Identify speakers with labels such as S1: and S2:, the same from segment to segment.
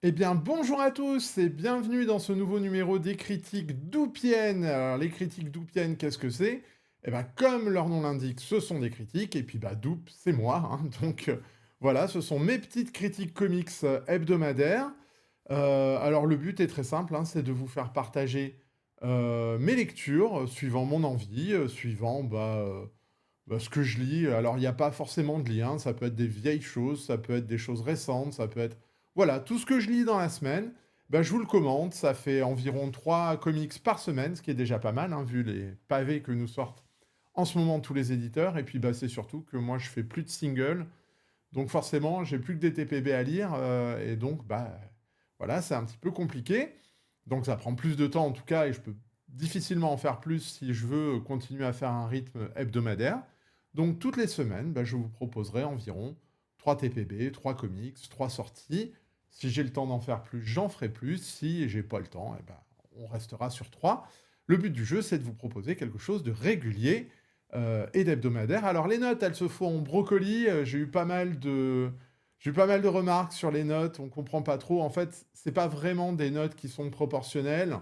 S1: Eh bien, bonjour à tous et bienvenue dans ce nouveau numéro des critiques d'Oupienne. Alors, les critiques d'Oupienne, qu'est-ce que c'est? Eh bien, comme leur nom l'indique, ce sont des critiques, et puis bah, Doup, c'est moi, hein. Donc voilà, ce sont mes petites critiques comics hebdomadaires. Alors, le but est très simple, hein, c'est de vous faire partager mes lectures, suivant mon envie, suivant ce que je lis. Alors, il n'y a pas forcément de lien, ça peut être des vieilles choses, ça peut être des choses récentes, ça peut être... Voilà, tout ce que je lis dans la semaine, ben, je vous le commande. Ça fait environ 3 comics par semaine, ce qui est déjà pas mal, hein, vu les pavés que nous sortent en ce moment tous les éditeurs. Et puis, bah, c'est surtout que moi, je fais plus de singles. Donc, forcément, j'ai plus que des TPB à lire. Et donc, bah, voilà, c'est un petit peu compliqué. Donc, ça prend plus de temps, en tout cas, et je peux difficilement en faire plus si je veux continuer à faire un rythme hebdomadaire. Donc, toutes les semaines, bah, je vous proposerai environ 3 TPB, 3 comics, 3 sorties. Si j'ai le temps d'en faire plus, j'en ferai plus. Si j'ai pas le temps, eh ben, on restera sur 3. Le but du jeu, c'est de vous proposer quelque chose de régulier et d'hebdomadaire. Alors les notes, elles se font en brocoli. J'ai eu pas mal de remarques sur les notes. On comprend pas trop. En fait, c'est pas vraiment des notes qui sont proportionnelles.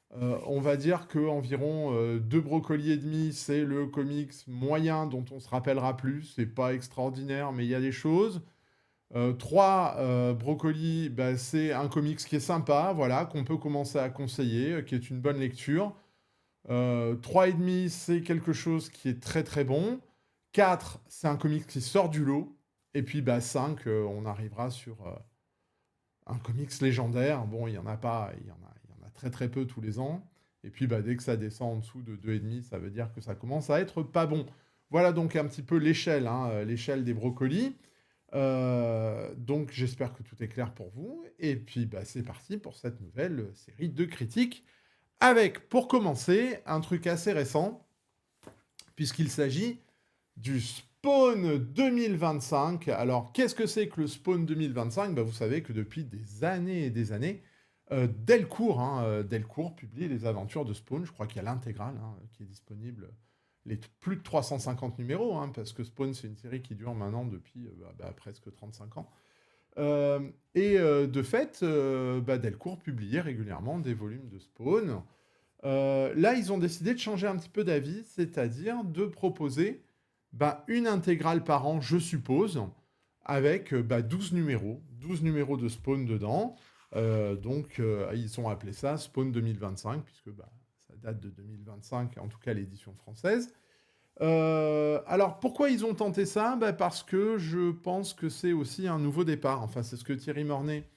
S1: On va dire que environ 2 brocolis et demi, c'est le comics moyen dont on se rappellera plus. C'est pas extraordinaire, mais il y a des choses. 3 brocolis, bah, c'est un comics qui est sympa, voilà, qu'on peut commencer à conseiller, qui est une bonne lecture. 3,5, c'est quelque chose qui est très très bon. 4, c'est un comics qui sort du lot. Et puis bah, 5, on arrivera sur un comics légendaire. Bon, il y en a pas, il y en a très très peu tous les ans. Et puis bah, dès que ça descend en dessous de 2,5, ça veut dire que ça commence à être pas bon. Voilà donc un petit peu l'échelle, hein, l'échelle des brocolis. Donc j'espère que tout est clair pour vous. Et puis bah, c'est parti pour cette nouvelle série de critiques. Avec, pour commencer, un truc assez récent, puisqu'il s'agit du Spawn 2025. Alors qu'est-ce que c'est que le Spawn 2025? Bah, vous savez que depuis des années et des années, Delcourt, Delcourt publie les aventures de Spawn. Je crois qu'il y a l'intégrale qui est disponible, les plus de 350 numéros, hein, parce que Spawn, c'est une série qui dure maintenant depuis presque 35 ans. De fait, Delcourt publiait régulièrement des volumes de Spawn. Là, ils ont décidé de changer un petit peu d'avis, c'est-à-dire de proposer une intégrale par an, je suppose, avec 12 numéros, 12 numéros de Spawn dedans. Ils ont appelé ça Spawn 2025, puisque ça date de 2025, en tout cas l'édition française. Alors, pourquoi ils ont tenté ça? Parce que je pense que c'est aussi un nouveau départ. Enfin, c'est ce que Thierry Mornay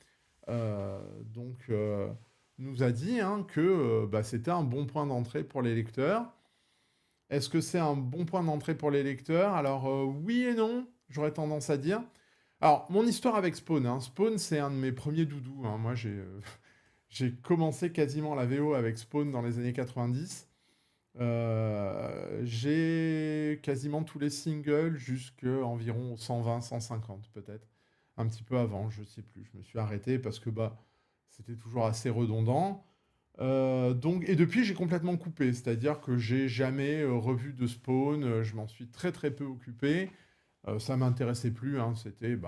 S1: euh, donc, euh, nous a dit, hein, que c'était un bon point d'entrée pour les lecteurs. Est-ce que c'est un bon point d'entrée pour les lecteurs? Alors, oui et non, j'aurais tendance à dire. Alors, mon histoire avec Spawn, hein. Spawn, c'est un de mes premiers doudous, hein. Moi, j'ai commencé quasiment la VO avec Spawn dans les années 90. J'ai quasiment tous les singles jusqu'à environ 120, 150 peut-être. Un petit peu avant, je sais plus. Je me suis arrêté parce que c'était toujours assez redondant. Et depuis, j'ai complètement coupé. C'est-à-dire que j'ai jamais revu de Spawn. Je m'en suis très très peu occupé. Ça m'intéressait plus, hein. C'était,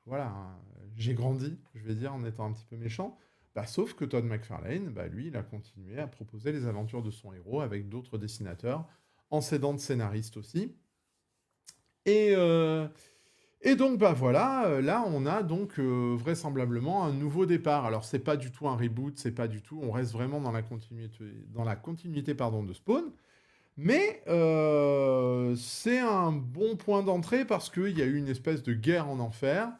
S1: voilà, hein. J'ai grandi, je vais dire, en étant un petit peu méchant. Sauf que Todd McFarlane, lui, il a continué à proposer les aventures de son héros avec d'autres dessinateurs, en s'aidant de scénaristes aussi. Et, euh, et donc, voilà, là, on a donc vraisemblablement un nouveau départ. Alors, c'est pas du tout un reboot, c'est pas du tout, on reste vraiment dans la continuité pardon, de Spawn. Mais c'est un bon point d'entrée parce qu'il y a eu une espèce de guerre en enfer.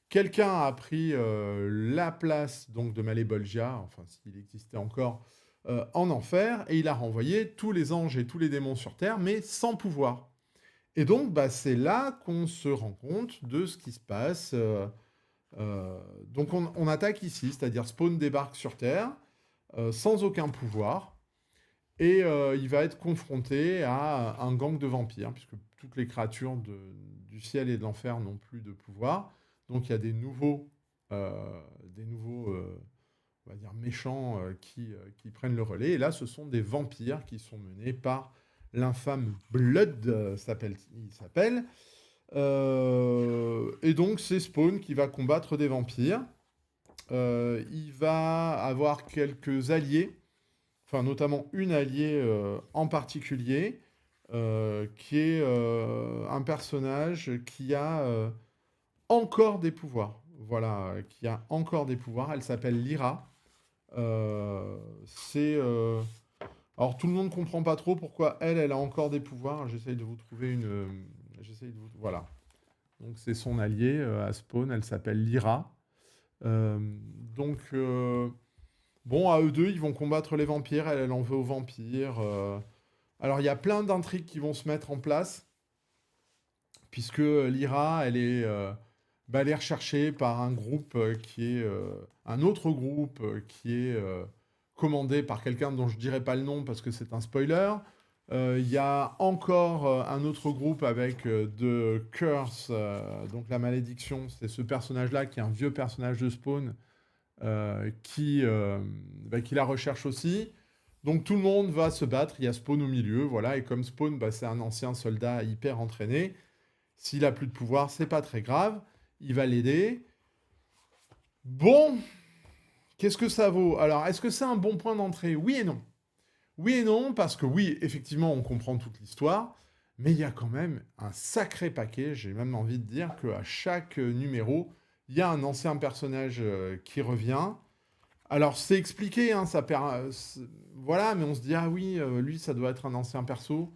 S1: Quelqu'un a pris la place donc de Malebolgia, enfin s'il existait encore, en enfer, et il a renvoyé tous les anges et tous les démons sur Terre, mais sans pouvoir. Et donc c'est là qu'on se rend compte de ce qui se passe. Donc on attaque ici, c'est-à-dire Spawn débarque sur Terre sans aucun pouvoir. Et il va être confronté à un gang de vampires, puisque toutes les créatures du ciel et de l'enfer n'ont plus de pouvoir. Donc il y a des nouveaux on va dire, méchants qui prennent le relais. Et là, ce sont des vampires qui sont menés par l'infâme Blood, il s'appelle. Et donc c'est Spawn qui va combattre des vampires. Il va avoir quelques alliés, enfin notamment une alliée en particulier, qui est un personnage qui a encore des pouvoirs. Voilà, qui a encore des pouvoirs. Elle s'appelle Lyra. C'est alors tout le monde comprend pas trop pourquoi elle a encore des pouvoirs. J'essaye de vous trouver une. J'essaye de vous. Voilà. Donc c'est son allié à Spawn. Elle s'appelle Lyra. Euh, donc bon, à eux deux, ils vont combattre les vampires. Elle en veut aux vampires. Alors il y a plein d'intrigues qui vont se mettre en place puisque Lyra, elle est recherchée par un groupe qui est un autre groupe qui est commandé par quelqu'un dont je dirai pas le nom parce que c'est un spoiler. Il y a encore un autre groupe avec The Curse, donc la malédiction. C'est ce personnage-là qui est un vieux personnage de Spawn qui la recherche aussi. Donc tout le monde va se battre. Il y a Spawn au milieu, voilà. Et comme Spawn, bah, c'est un ancien soldat hyper entraîné. S'il a plus de pouvoir, c'est pas très grave. Il va l'aider. Bon, qu'est-ce que ça vaut? Alors, est-ce que c'est un bon point d'entrée? Oui et non. Oui et non, parce que oui, effectivement, on comprend toute l'histoire, mais il y a quand même un sacré paquet. J'ai même envie de dire qu'à chaque numéro, il y a un ancien personnage qui revient. Alors, c'est expliqué, hein, voilà, mais on se dit, ah oui, lui, ça doit être un ancien perso.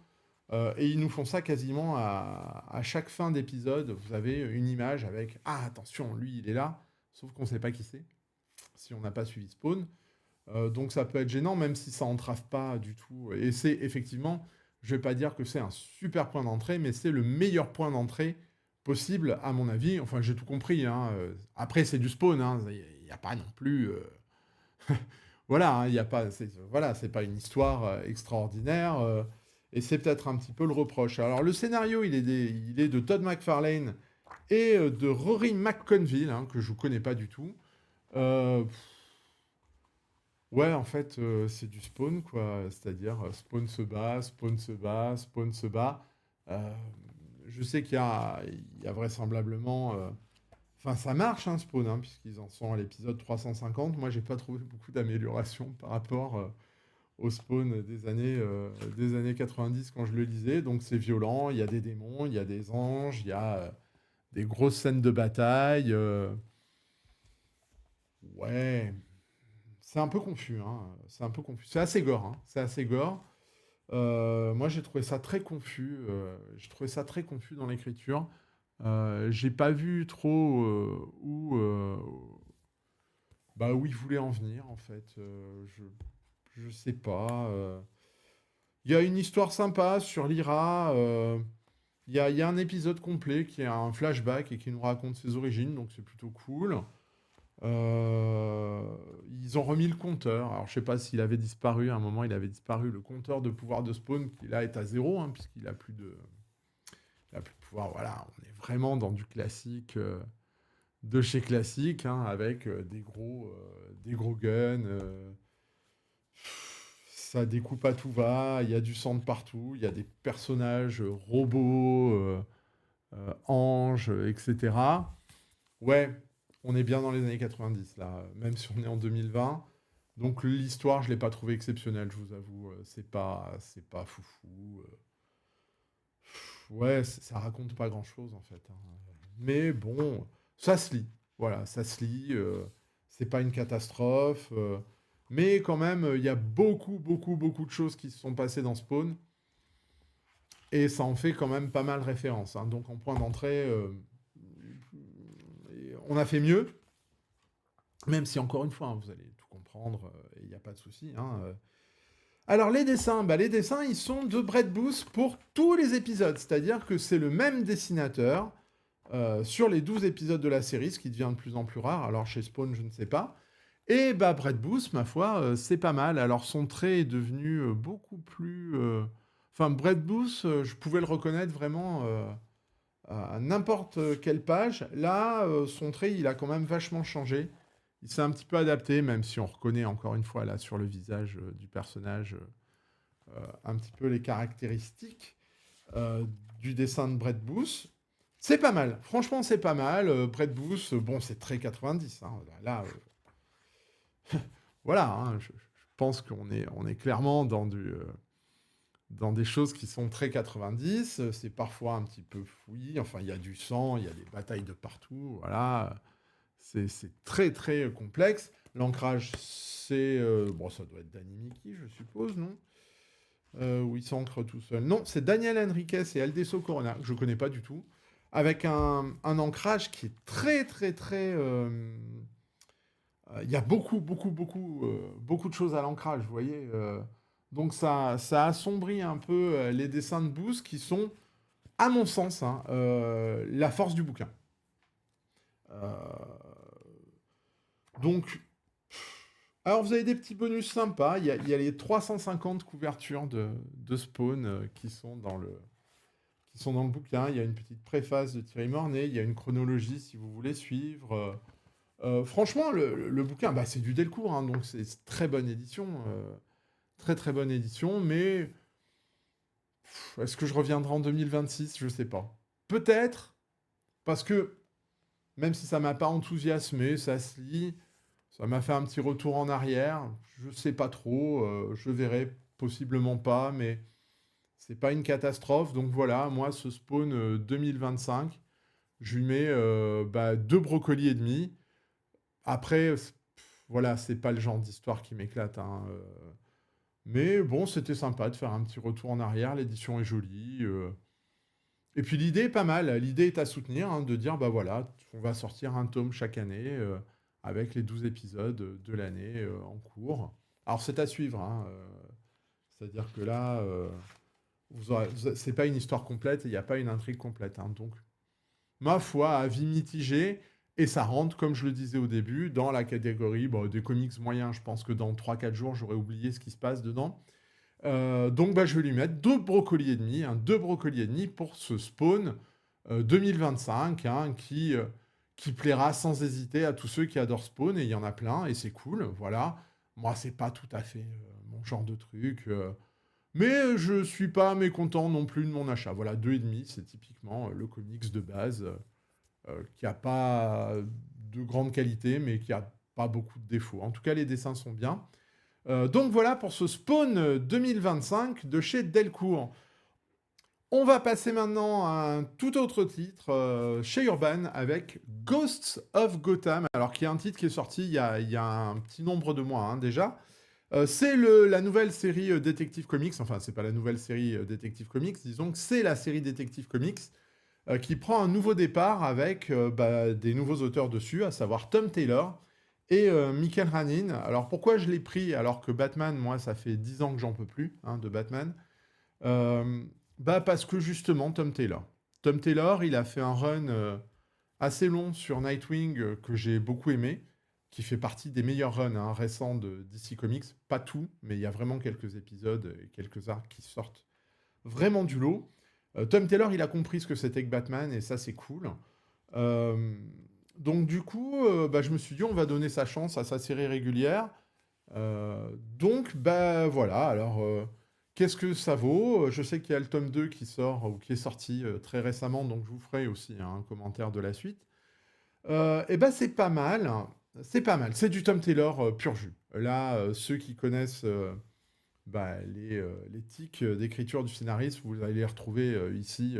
S1: Et ils nous font ça quasiment à chaque fin d'épisode. Vous avez une image avec, ah, attention, lui, il est là. Sauf qu'on ne sait pas qui c'est, si on n'a pas suivi Spawn. Donc ça peut être gênant, même si ça entrave pas du tout. Et c'est effectivement, je vais pas dire que c'est un super point d'entrée, mais c'est le meilleur point d'entrée possible, à mon avis. Enfin, j'ai tout compris, hein. Après, c'est du Spawn, hein. Il n'y a pas non plus... voilà, hein, il y a pas... Voilà, c'est pas une histoire extraordinaire. Et c'est peut-être un petit peu le reproche. Alors, le scénario, il est de Todd McFarlane et de Rory McConville, hein, que je ne connais pas du tout. Euh, Ouais, en fait, c'est du Spawn, quoi. C'est-à-dire, Spawn se bat, Spawn se bat, Spawn se bat. Euh, je sais qu'il y a vraisemblablement... Enfin, ça marche, hein, Spawn, hein, puisqu'ils en sont à l'épisode 350. Moi, j'ai pas trouvé beaucoup d'amélioration par rapport au Spawn des années 90 quand je le lisais. Donc, c'est violent, il y a des démons, il y a des anges, il y a des grosses scènes de bataille. Ouais, c'est un peu confus, hein. C'est un peu confus. C'est assez gore, hein. C'est assez gore. Moi, j'ai trouvé ça très confus. J'ai trouvé ça très confus dans l'écriture. J'ai pas vu trop où il voulait en venir, en fait. Je sais pas. Il y a une histoire sympa sur Lyra. Il y a un épisode complet qui est un flashback et qui nous raconte ses origines, donc c'est plutôt cool. Euh, Ils ont remis le compteur. Alors, je sais pas s'il avait disparu. À un moment, il avait disparu. Le compteur de pouvoir de Spawn, qui là est à zéro, hein, puisqu'il a plus de, il a plus de pouvoir. Voilà, on est vraiment dans du classique de chez classique, hein, avec des gros guns. Ça découpe à tout va. Il y a du sang de partout. Il y a des personnages robots, anges, etc. Ouais, on est bien dans les années 90 là, même si on est en 2020. Donc l'histoire, je l'ai pas trouvée exceptionnelle, je vous avoue. C'est pas foufou. Ouais, ça raconte pas grand-chose en fait, hein. Mais bon, ça se lit. Voilà, ça se lit. C'est pas une catastrophe. Mais quand même, il y a beaucoup, beaucoup, beaucoup de choses qui se sont passées dans Spawn. Et ça en fait quand même pas mal référence, hein. Donc en point d'entrée, on a fait mieux. Même si, encore une fois, hein, vous allez tout comprendre, et il n'y a pas de souci, hein. Alors, les dessins, ils sont de Brett Booth pour tous les épisodes. C'est-à-dire que c'est le même dessinateur sur les 12 épisodes de la série, ce qui devient de plus en plus rare. Alors, chez Spawn, je ne sais pas. Et bah, Brett Booth, ma foi, c'est pas mal. Alors, son trait est devenu beaucoup plus... Enfin, Brett Booth, je pouvais le reconnaître vraiment à n'importe quelle page. Là, son trait, il a quand même vachement changé. Il s'est un petit peu adapté, même si on reconnaît encore une fois là sur le visage du personnage un petit peu les caractéristiques euh, du dessin de Brett Booth. C'est pas mal, franchement c'est pas mal. Brett Booth, bon c'est très 90, hein. Là, Voilà, hein, je pense qu'on est clairement dans des choses qui sont très 90. C'est parfois un petit peu fouillis. Enfin, il y a du sang, il y a des batailles de partout. Voilà. C'est très, très complexe. L'ancrage, c'est... bon, ça doit être Danny Miki, je suppose, non? Où il s'ancre tout seul. Non, c'est Daniel Henriquez et Aldeso Corona, que je ne connais pas du tout, avec un ancrage qui est très, très, très... il y a beaucoup de choses à l'ancrage, vous voyez. Donc ça assombrit un peu les dessins de Booth qui sont, à mon sens, hein, la force du bouquin. Euh, donc, alors vous avez des petits bonus sympas. Il y a les 350 couvertures de Spawn qui sont dans le bouquin. Il y a une petite préface de Thierry Mornay. Il y a une chronologie si vous voulez suivre. Franchement, le bouquin, bah, c'est du Delcourt, hein, donc c'est très bonne édition. Très très bonne édition, mais est-ce que je reviendrai en 2026? Je sais pas. Peut-être, parce que même si ça m'a pas enthousiasmé, ça se lit, ça m'a fait un petit retour en arrière. Je sais pas trop, je verrai possiblement pas, mais c'est pas une catastrophe. Donc voilà, moi ce Spawn 2025, je lui mets bah, 2 brocolis et demi. Après, voilà, c'est pas le genre d'histoire qui m'éclate, hein. Mais bon, c'était sympa de faire un petit retour en arrière. L'édition est jolie. Et puis l'idée est pas mal. L'idée est à soutenir, hein, de dire, bah voilà, on va sortir un tome chaque année avec les 12 épisodes de l'année en cours. Alors c'est à suivre, hein, c'est-à-dire que là, c'est pas une histoire complète et il n'y a pas une intrigue complète, hein. Donc, ma foi, avis mitigé. Et ça rentre, comme je le disais au début, dans la catégorie bon, des comics moyens. Je pense que dans 3 4 jours, j'aurais oublié ce qui se passe dedans. Donc bah, je vais lui mettre 2 brocolis et demi, hein, 2 brocolis et demi pour ce Spawn 2025, hein, qui plaira sans hésiter à tous ceux qui adorent Spawn, et il y en a plein, et c'est cool, voilà. Moi, c'est pas tout à fait mon genre de truc, mais je suis pas mécontent non plus de mon achat. Voilà, 2,5, c'est typiquement le comics de base, qui a pas de grande qualité, mais qui a pas beaucoup de défauts. En tout cas, les dessins sont bien. Donc voilà pour ce Spawn 2025 de chez Delcourt. On va passer maintenant à un tout autre titre chez Urban avec Ghosts of Gotham, alors qui est un titre qui est sorti il y a un petit nombre de mois, hein, déjà. C'est la nouvelle série Detective Comics, enfin c'est pas la nouvelle série Detective Comics, disons que c'est la série Detective Comics qui prend un nouveau départ avec bah, des nouveaux auteurs dessus, à savoir Tom Taylor et Michael Ranin. Alors pourquoi je l'ai pris alors que Batman, moi, ça fait 10 ans que j'en peux plus, hein, de Batman. Euh, Bah parce que justement, Tom Taylor. Tom Taylor, il a fait un run assez long sur Nightwing que j'ai beaucoup aimé, qui fait partie des meilleurs runs, hein, récents de DC Comics. Pas tout, mais il y a vraiment quelques épisodes et quelques arcs qui sortent vraiment du lot. Tom Taylor, il a compris ce que c'était que Batman, et ça, c'est cool. Euh, donc du coup, bah, je me suis dit, on va donner sa chance à sa série régulière. Donc, bah voilà, alors, qu'est-ce que ça vaut? Je sais qu'il y a le tome 2 qui sort, ou qui est sorti très récemment, donc je vous ferai aussi un commentaire de la suite. Et bah c'est pas mal, hein. C'est pas mal, c'est du Tom Taylor pur jus. Là, ceux qui connaissent bah, les tics d'écriture du scénariste, vous allez les retrouver ici,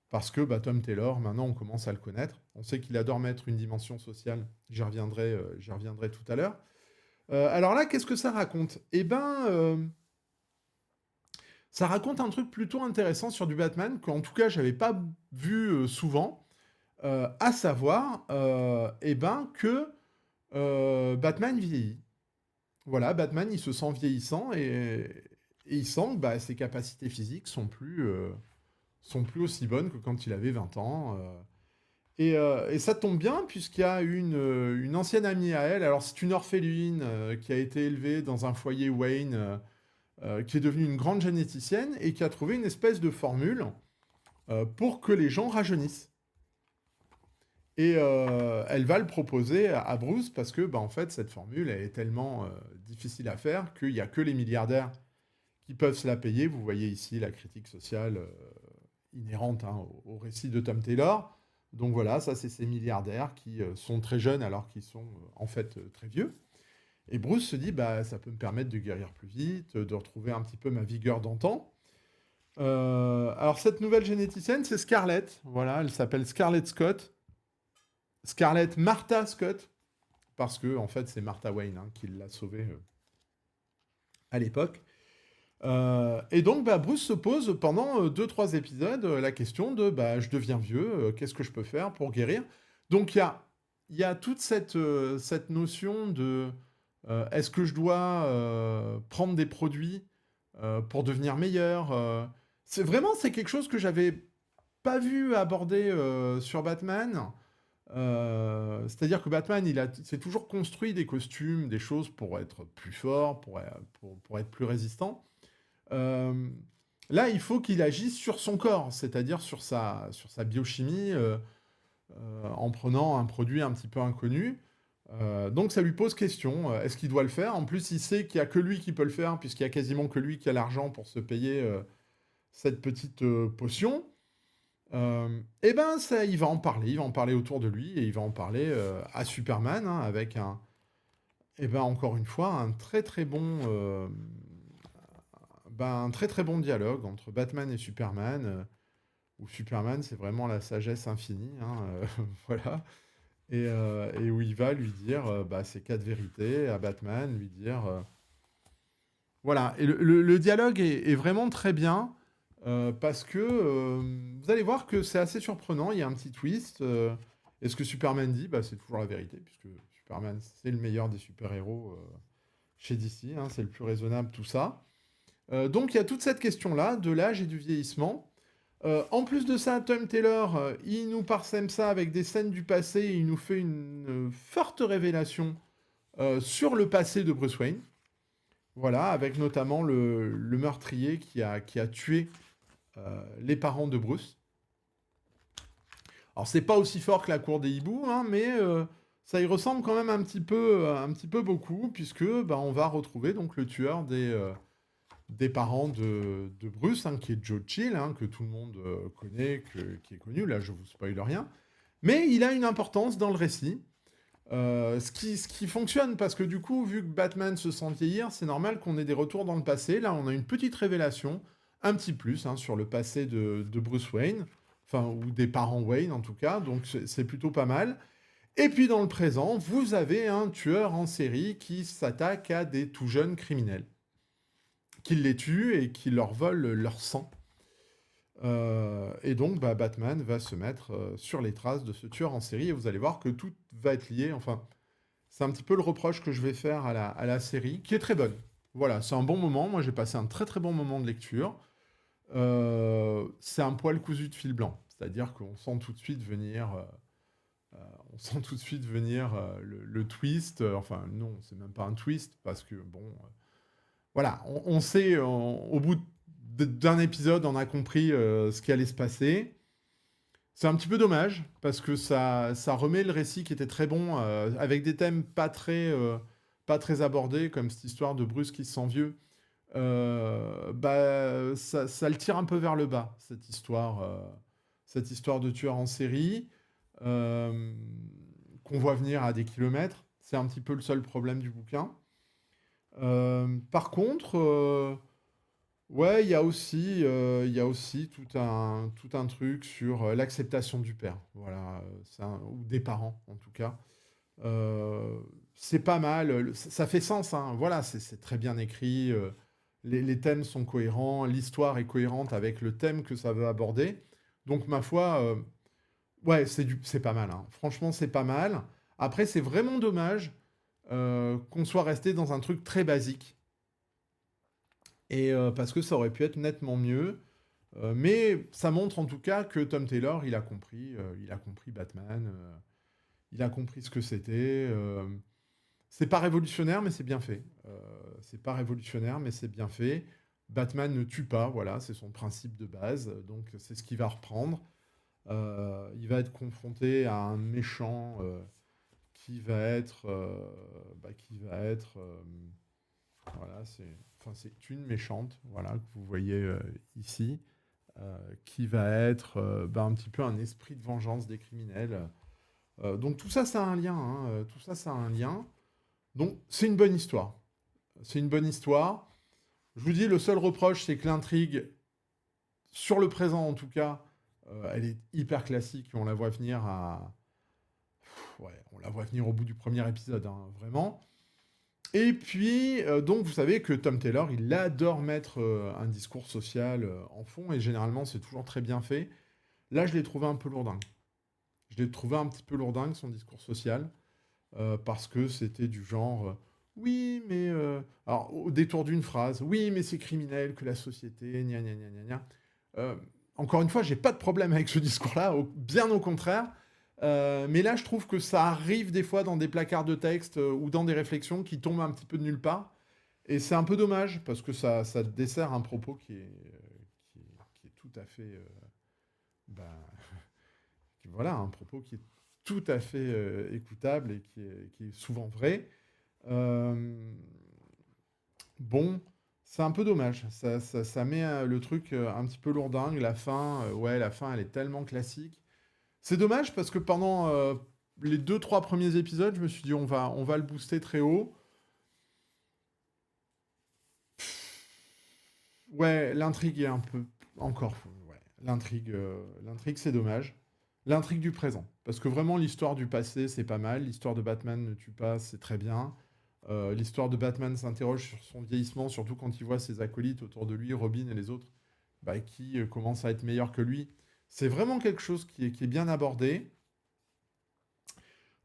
S1: parce que bah, Tom Taylor, maintenant, on commence à le connaître. On sait qu'il adore mettre une dimension sociale. J'y reviendrai tout à l'heure. Alors là, qu'est-ce que ça raconte? Eh ben, ça raconte un truc plutôt intéressant sur du Batman, qu'en tout cas, j'avais pas vu souvent, à savoir, eh ben, que Batman vieillit. Voilà, Batman, il se sent vieillissant, et il sent que bah, ses capacités physiques sont plus aussi bonnes que quand il avait 20 ans. Et ça tombe bien puisqu'il y a une ancienne amie à elle. Alors c'est une orpheline qui a été élevée dans un foyer Wayne, qui est devenue une grande généticienne et qui a trouvé une espèce de formule pour que les gens rajeunissent. Et elle va le proposer à Bruce parce que bah, en fait cette formule elle est tellement difficile à faire qu'il n'y a que les milliardaires qui peuvent se la payer. Vous voyez ici la critique sociale inhérente, hein, au récit de Tom Taylor. Donc voilà, ça c'est ces milliardaires qui sont très jeunes alors qu'ils sont en fait très vieux. Et Bruce se dit, bah, ça peut me permettre de guérir plus vite, de retrouver un petit peu ma vigueur d'antan. Alors, cette nouvelle généticienne, c'est Scarlett. Voilà, elle s'appelle Scarlett Scott. Scarlett Martha Scott. Parce que, en fait, c'est Martha Wayne qui l'a sauvée à l'époque. Et donc, bah, Bruce se pose pendant 2-3 épisodes la question de bah, je deviens vieux, qu'est-ce que je peux faire pour guérir? Donc, il y a toute cette notion de est-ce que je dois prendre des produits pour devenir meilleur c'est quelque chose que j'avais pas vu aborder sur Batman. C'est-à-dire que Batman, s'est toujours construit des costumes, des choses pour être plus fort, pour être plus résistant. Euh, Là, il faut qu'il agisse sur son corps, c'est-à-dire sur sa biochimie, en prenant un produit un petit peu inconnu. Donc ça lui pose question, est-ce qu'il doit le faire? En plus, il sait qu'il n'y a que lui qui peut le faire, puisqu'il y a quasiment que lui qui a l'argent pour se payer cette petite potion. Eh ben, ça, il va en parler autour de lui, et il va en parler à Superman, avec eh ben, encore une fois, un très très bon dialogue entre Batman et Superman, où Superman, c'est vraiment la sagesse infinie, voilà, et où il va lui dire bah, ses 4 vérités à Batman, lui dire... voilà, et le dialogue est vraiment très bien, parce que vous allez voir que c'est assez surprenant, il y a un petit twist, et ce que Superman dit, bah, c'est toujours la vérité, puisque Superman, c'est le meilleur des super-héros chez DC, c'est le plus raisonnable, tout ça. Donc il y a toute cette question-là de l'âge et du vieillissement. En plus de ça, Tom Taylor, il nous parsème ça avec des scènes du passé, et il nous fait une forte révélation sur le passé de Bruce Wayne. Voilà, avec notamment le meurtrier qui a tué les parents de Bruce. Alors c'est pas aussi fort que la cour des hiboux, mais ça y ressemble quand même un petit peu beaucoup, puisque bah, on va retrouver donc le tueur des parents de Bruce, qui est Joe Chill, que tout le monde connaît, qui est connu. Là, je vous spoil rien. Mais il a une importance dans le récit. Ce qui fonctionne, parce que du coup, vu que Batman se sent vieillir, c'est normal qu'on ait des retours dans le passé. Là, on a une petite révélation, un petit plus, sur le passé de Bruce Wayne, enfin, ou des parents Wayne en tout cas, donc c'est plutôt pas mal. Et puis dans le présent, vous avez un tueur en série qui s'attaque à des tout jeunes criminels, qui les tue et qui leur vole leur sang. Et donc, bah, Batman va se mettre sur les traces de ce tueur en série, et vous allez voir que tout va être lié. Enfin, c'est un petit peu le reproche que je vais faire à la série, qui est très bonne. Voilà, c'est un bon moment. Moi, j'ai passé un très très bon moment de lecture. C'est un poil cousu de fil blanc, c'est-à-dire qu'on sent tout de suite venir, le twist. Enfin, non, c'est même pas un twist parce que bon, voilà, on sait, au bout d'un épisode, on a compris ce qui allait se passer. C'est un petit peu dommage, parce que ça remet le récit qui était très bon, avec des thèmes pas très abordés, comme cette histoire de Bruce qui se sent vieux. Bah, ça le tire un peu vers le bas, cette histoire de tueur en série, euh, qu'on voit venir à des kilomètres. C'est un petit peu le seul problème du bouquin. Par contre, ouais, il y a aussi tout un truc sur l'acceptation du père, voilà, ou des parents en tout cas. Euh, c'est pas mal, ça fait sens, voilà, c'est très bien écrit, les thèmes sont cohérents, l'histoire est cohérente avec le thème que ça veut aborder. Donc ma foi, ouais, c'est pas mal, franchement c'est pas mal. Après, c'est vraiment dommage qu'on soit resté dans un truc très basique. Et parce que ça aurait pu être nettement mieux. Mais ça montre en tout cas que Tom Taylor, il a compris Batman, il a compris ce que c'était. C'est pas révolutionnaire, mais c'est bien fait. C'est pas révolutionnaire, mais c'est bien fait. Batman ne tue pas, voilà, c'est son principe de base, donc c'est ce qu'il va reprendre. Il va être confronté à un méchant qui va être, voilà, c'est une méchante, voilà, que vous voyez ici, qui va être un petit peu un esprit de vengeance des criminels. Donc tout ça, ça a un lien, tout ça, ça a un lien. Donc, c'est une bonne histoire. C'est une bonne histoire. Je vous dis, le seul reproche, c'est que l'intrigue, sur le présent en tout cas, elle est hyper classique. On la voit venir à... Ouais, on la voit venir au bout du premier épisode, hein, vraiment. Et puis, donc, vous savez que Tom Taylor, il adore mettre un discours social en fond, et généralement, c'est toujours très bien fait. Là, je l'ai trouvé un peu lourdingue. Je l'ai trouvé un petit peu lourdingue, son discours social, parce que c'était du genre, oui, mais... alors, au détour d'une phrase, oui, mais c'est criminel que la société, gna gna gna gna gna. Euh, Encore une fois, j'ai pas de problème avec ce discours-là, bien au contraire. Mais là, je trouve que ça arrive des fois dans des placards de texte ou dans des réflexions qui tombent un petit peu de nulle part. Et c'est un peu dommage, parce que ça dessert un propos qui est tout à fait... bah, voilà, un propos qui est tout à fait écoutable et qui est souvent vrai. Euh, bon, c'est un peu dommage. Ça met le truc un petit peu lourdingue. La fin, ouais, la fin, elle est tellement classique. C'est dommage parce que pendant les deux, trois premiers épisodes, je me suis dit, on va le booster très haut. Ouais, l'intrigue est un peu encore. Ouais, l'intrigue, c'est dommage. L'intrigue du présent, parce que vraiment l'histoire du passé, c'est pas mal. L'histoire de Batman ne tue pas, c'est très bien. L'histoire de Batman s'interroge sur son vieillissement, surtout quand il voit ses acolytes autour de lui, Robin et les autres, bah, qui commencent à être meilleurs que lui. C'est vraiment quelque chose qui est bien abordé.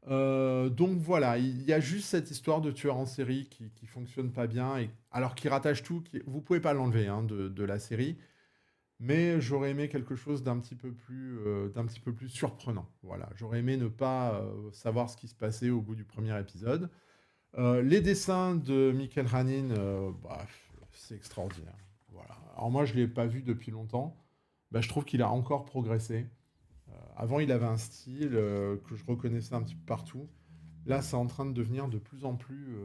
S1: Donc voilà, il y a juste cette histoire de tueur en série qui fonctionne pas bien, et, alors qu'il rattache tout, vous pouvez pas l'enlever hein, de la série, mais j'aurais aimé quelque chose d'un petit peu plus surprenant. Voilà, j'aurais aimé ne pas savoir ce qui se passait au bout du premier épisode. Les dessins de Michael Hanin, bah, c'est extraordinaire. Voilà. Alors moi, je ne l'ai pas vu depuis longtemps. Bah, je trouve qu'il a encore progressé. Avant, il avait un style que je reconnaissais un petit peu partout. Là, c'est en train de devenir de plus en plus...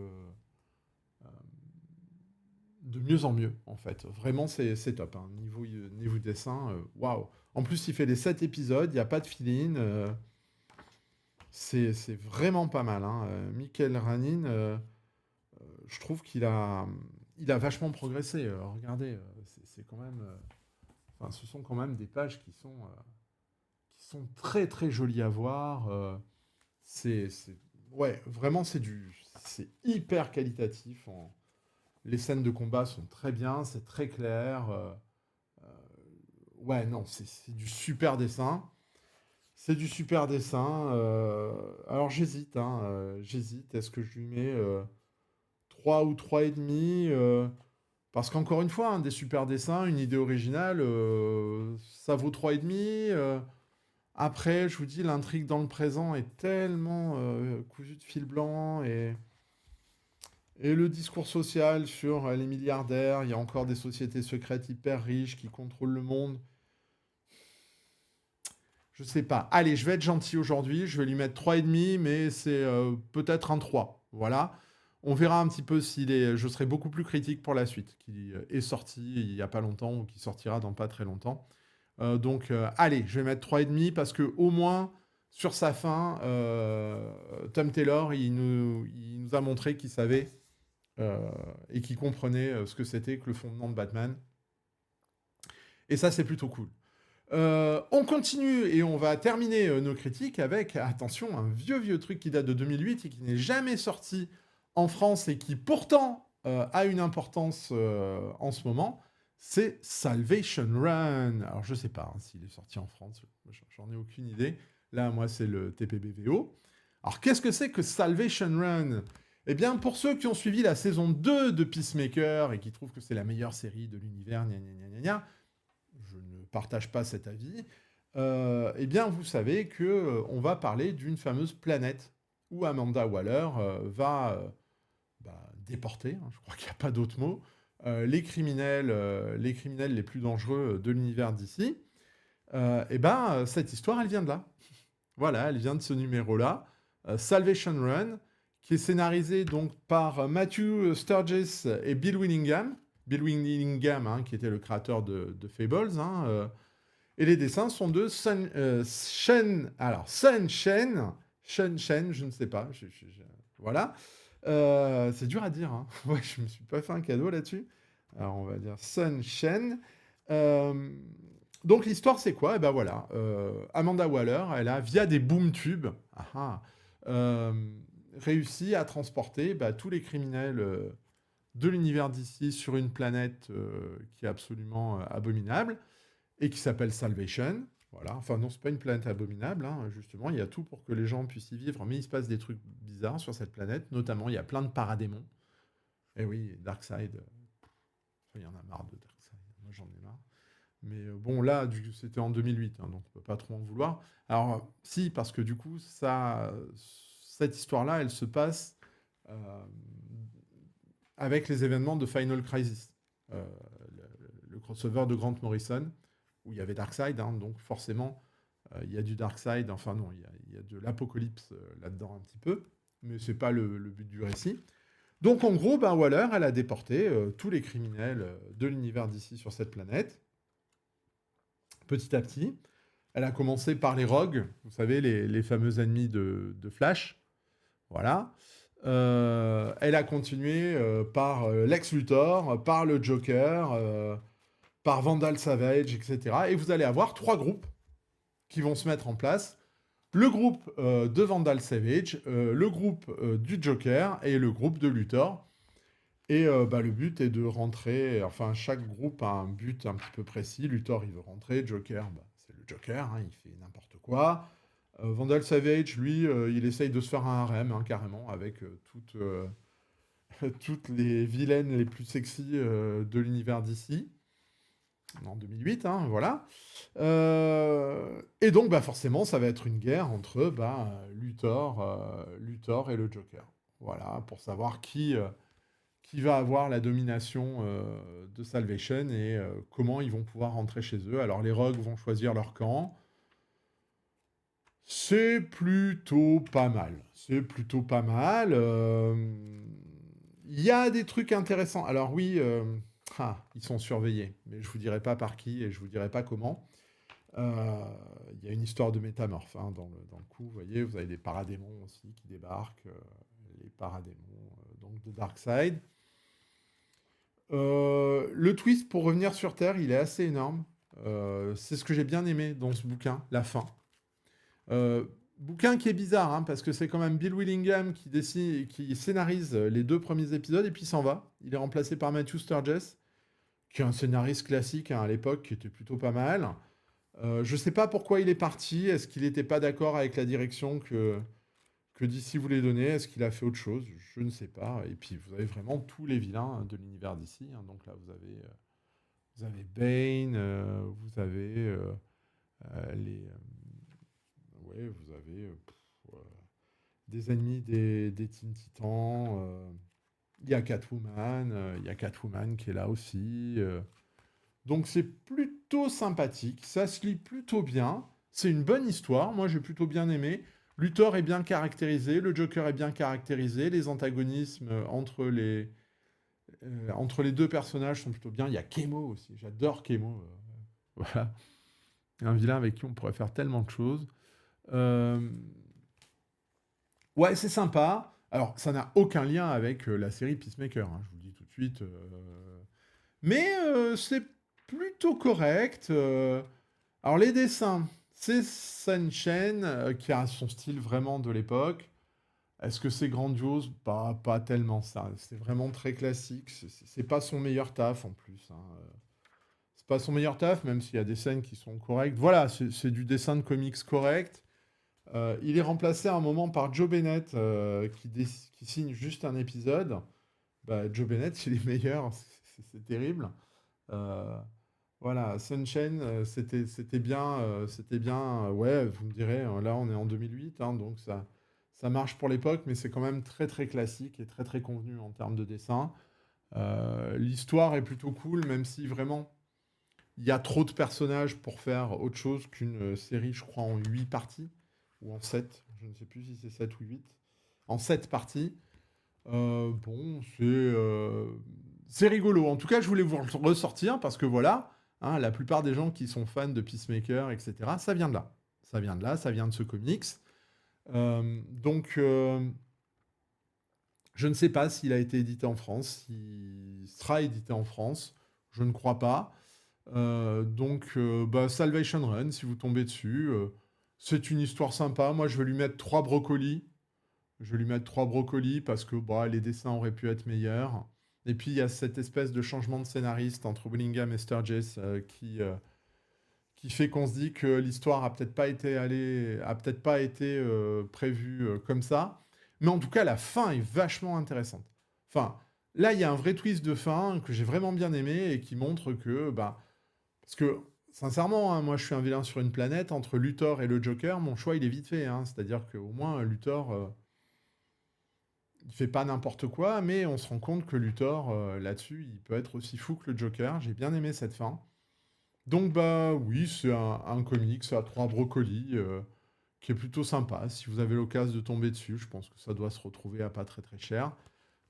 S1: de mieux en mieux, en fait. Vraiment, c'est top. Hein. Niveau dessin, waouh. En plus, il fait les 7 épisodes, il n'y a pas de fill-in. C'est vraiment pas mal. Hein. Michael Hanin, je trouve il a vachement progressé. Regardez, c'est quand même... enfin, ce sont quand même des pages qui sont très très jolies à voir. Ouais, vraiment, c'est hyper qualitatif. Les scènes de combat sont très bien, c'est très clair. Ouais, non, c'est du super dessin. C'est du super dessin. Alors j'hésite, hein, j'hésite. Est-ce que je lui mets 3 ou 3,5 parce qu'encore une fois, hein, des super dessins, une idée originale, ça vaut 3,5. Après, je vous dis, l'intrigue dans le présent est tellement cousue de fil blanc et le discours social sur les milliardaires, il y a encore des sociétés secrètes hyper riches qui contrôlent le monde. Je sais pas. Allez, je vais être gentil aujourd'hui, je vais lui mettre 3,5, mais c'est peut-être un 3. Voilà. On verra un petit peu s'il est. Je serai beaucoup plus critique pour la suite, qui est sorti il n'y a pas longtemps ou qui sortira dans pas très longtemps. Donc, allez, je vais mettre 3,5 parce que au moins, sur sa fin, Tom Taylor, il nous a montré qu'il savait euh, et qu'il comprenait ce que c'était que le fondement de Batman. Et ça, c'est plutôt cool. On continue et on va terminer nos critiques avec, attention, un vieux truc qui date de 2008 et qui n'est jamais sorti en France et qui pourtant a une importance en ce moment, c'est Salvation Run. Alors je sais pas hein, s'il est sorti en France, j'en ai aucune idée. Là, moi, c'est le TPBVO. Alors qu'est-ce que c'est que Salvation Run? Eh bien, pour ceux qui ont suivi la saison 2 de Peacemaker et qui trouvent que c'est la meilleure série de l'univers, gna gna gna gna gna, je ne partage pas cet avis, eh bien, vous savez que on va parler d'une fameuse planète où Amanda Waller va déporter, hein, je crois qu'il n'y a pas d'autre mot, les criminels les plus dangereux de l'univers d'ici. Et ben, cette histoire, elle vient de là. Voilà, elle vient de ce numéro-là, Salvation Run, qui est scénarisé donc par Matthew Sturgis et Bill Willingham. Bill Willingham, hein, qui était le créateur de Fables. Hein, et les dessins sont de Sun Shen, je ne sais pas. Voilà. C'est dur à dire, hein. Ouais, je me suis pas fait un cadeau là-dessus. Alors, on va dire Sun Shen. Euh, donc, l'histoire, c'est quoi? Eh ben voilà. Amanda Waller, elle a, via des boom tubes, euh, réussi à transporter bah, tous les criminels de l'univers d'ici sur une planète qui est absolument abominable et qui s'appelle Salvation. Voilà. Enfin, non, c'est pas une planète abominable, hein, justement. Il y a tout pour que les gens puissent y vivre, mais il se passe des trucs bizarres sur cette planète. Notamment, il y a plein de paradémons. Et oui, Darkseid, il y en a marre de Darkseid. Moi, j'en ai marre. Mais bon, là, c'était en 2008, hein, donc on peut pas trop en vouloir. Alors, si, parce que du coup, cette histoire-là, elle se passe euh, avec les événements de Final Crisis, euh, le crossover de Grant Morrison, où il y avait Darkseid, hein, donc forcément, il y a du Darkseid, enfin non, il y a de l'apocalypse là-dedans un petit peu, mais c'est pas le but du récit. Donc en gros, ben, Waller, elle a déporté tous les criminels de l'univers d'ici sur cette planète, petit à petit. Elle a commencé par les Rogues, vous savez, les fameux ennemis de Flash. Voilà. Elle a continué par Lex Luthor, par le Joker, par Vandal Savage, etc. Et vous allez avoir trois groupes qui vont se mettre en place. Le groupe de Vandal Savage, le groupe du Joker et le groupe de Luthor. Et bah, le but est de rentrer, enfin chaque groupe a un but un petit peu précis. Luthor il veut rentrer, Joker bah, c'est le Joker, hein, il fait n'importe quoi. Vandal Savage, lui, il essaye de se faire un harem, hein, carrément, avec toutes les vilaines les plus sexy de l'univers d'ici, en 2008, hein, voilà. Et donc, bah, forcément, ça va être une guerre entre bah, Luthor et le Joker. Voilà, pour savoir qui va avoir la domination de Salvation et comment ils vont pouvoir rentrer chez eux. Alors, les Rogues vont choisir leur camp. C'est plutôt pas mal. C'est plutôt pas mal. Il y a des trucs intéressants. Alors oui, ils sont surveillés, mais je vous dirai pas par qui et je vous dirai pas comment. Il y a une histoire de métamorphe hein, dans le coup. Vous voyez, vous avez des paradémons aussi qui débarquent, les paradémons donc de Darkseid. Le twist pour revenir sur Terre, il est assez énorme. C'est ce que j'ai bien aimé dans ce bouquin, la fin. Euh, Bouquin qui est bizarre, hein, parce que c'est quand même Bill Willingham qui scénarise les deux premiers épisodes et puis il s'en va. Il est remplacé par Matthew Sturges, qui est un scénariste classique hein, à l'époque, qui était plutôt pas mal. Je sais pas pourquoi il est parti. Est-ce qu'il n'était pas d'accord avec la direction que DC voulait donner? Est-ce qu'il a fait autre chose? Je ne sais pas. Et puis vous avez vraiment tous les vilains de l'univers d'ici. Hein. Donc là, vous avez Bane, vous avez ouais, vous avez des ennemis des Teen Titans. Il y a Catwoman qui est là aussi. Donc c'est plutôt sympathique, ça se lit plutôt bien. C'est une bonne histoire, moi j'ai plutôt bien aimé. Luthor est bien caractérisé, le Joker est bien caractérisé, les antagonismes entre les deux personnages sont plutôt bien. Il y a Kemo aussi, j'adore Kemo. Voilà, un vilain avec qui on pourrait faire tellement de choses. Euh, Ouais, c'est sympa. Alors, ça n'a aucun lien avec la série Peacemaker, hein, je vous le dis tout de suite. Mais c'est plutôt correct. Alors, les dessins, c'est Sunshine qui a son style vraiment de l'époque. Est-ce que c'est grandiose? Pas tellement ça. C'est vraiment très classique. C'est pas son meilleur taf en plus. Hein. C'est pas son meilleur taf, même s'il y a des scènes qui sont correctes. Voilà, c'est du dessin de comics correct. Il est remplacé à un moment par Joe Bennett qui signe juste un épisode. Bah, Joe Bennett, il est meilleur, c'est terrible. Euh, voilà, Sunshine, c'était bien. Ouais, vous me direz, là on est en 2008, hein, donc ça marche pour l'époque, mais c'est quand même très très classique et très très convenu en termes de dessin. L'histoire est plutôt cool, même si vraiment il y a trop de personnages pour faire autre chose qu'une série, je crois, en 8 parties ou en 7, je ne sais plus si c'est 7 ou 8, en 7 parties. Bon, c'est rigolo. En tout cas, je voulais vous le ressortir parce que voilà, hein, la plupart des gens qui sont fans de Peacemaker, etc., ça vient de là. Ça vient de là, ça vient de ce comics. Donc, Je ne sais pas s'il a été édité en France, s'il sera édité en France. Je ne crois pas. Bah, Salvation Run, si vous tombez dessus. C'est une histoire sympa. Moi, je vais lui mettre 3 brocolis. Je vais lui mettre 3 brocolis parce que bah, les dessins auraient pu être meilleurs. Et puis, il y a cette espèce de changement de scénariste entre Willingham et Sturges qui fait qu'on se dit que l'histoire a peut-être pas été prévue comme ça. Mais en tout cas, la fin est vachement intéressante. Enfin, là, il y a un vrai twist de fin que j'ai vraiment bien aimé et qui montre que, bah, parce que, sincèrement, hein, moi, je suis un vilain sur une planète, entre Luthor et le Joker, mon choix, il est vite fait, hein. C'est-à-dire qu'au moins, Luthor, il fait pas n'importe quoi, mais on se rend compte que Luthor, là-dessus, il peut être aussi fou que le Joker. J'ai bien aimé cette fin. Donc bah oui, c'est un comics à 3 brocolis qui est plutôt sympa. Si vous avez l'occasion de tomber dessus, je pense que ça doit se retrouver à pas très très cher.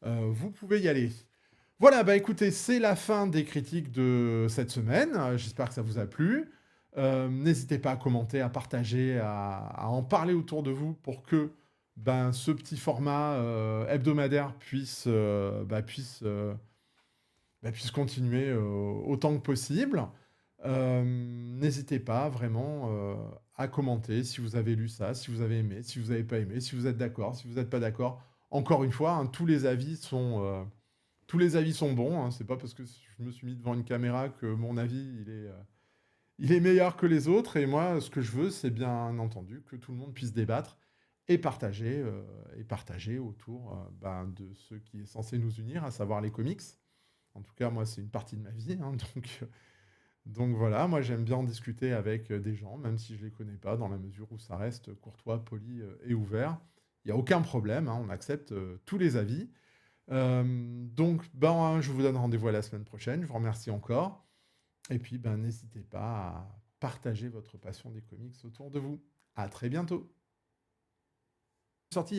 S1: Vous pouvez y aller. Voilà, bah écoutez, c'est la fin des critiques de cette semaine. J'espère que ça vous a plu. N'hésitez pas à commenter, à partager, à en parler autour de vous pour que ben, ce petit format hebdomadaire puisse continuer autant que possible. N'hésitez pas vraiment à commenter si vous avez lu ça, si vous avez aimé, si vous n'avez pas aimé, si vous êtes d'accord, si vous n'êtes pas d'accord. Encore une fois, hein, tous les avis sont bons. Hein. C'est pas parce que je me suis mis devant une caméra que mon avis il est meilleur que les autres. Et moi, ce que je veux, c'est bien entendu que tout le monde puisse débattre et partager autour ben, de ce qui est censé nous unir, à savoir les comics. En tout cas, moi, c'est une partie de ma vie, hein, donc voilà, moi j'aime bien en discuter avec des gens, même si je ne les connais pas, dans la mesure où ça reste courtois, poli et ouvert. Il n'y a aucun problème, hein, on accepte tous les avis. Donc, ben, je vous donne rendez-vous à la semaine prochaine. Je vous remercie encore. Et puis, ben, n'hésitez pas à partager votre passion des comics autour de vous. À très bientôt. Sorti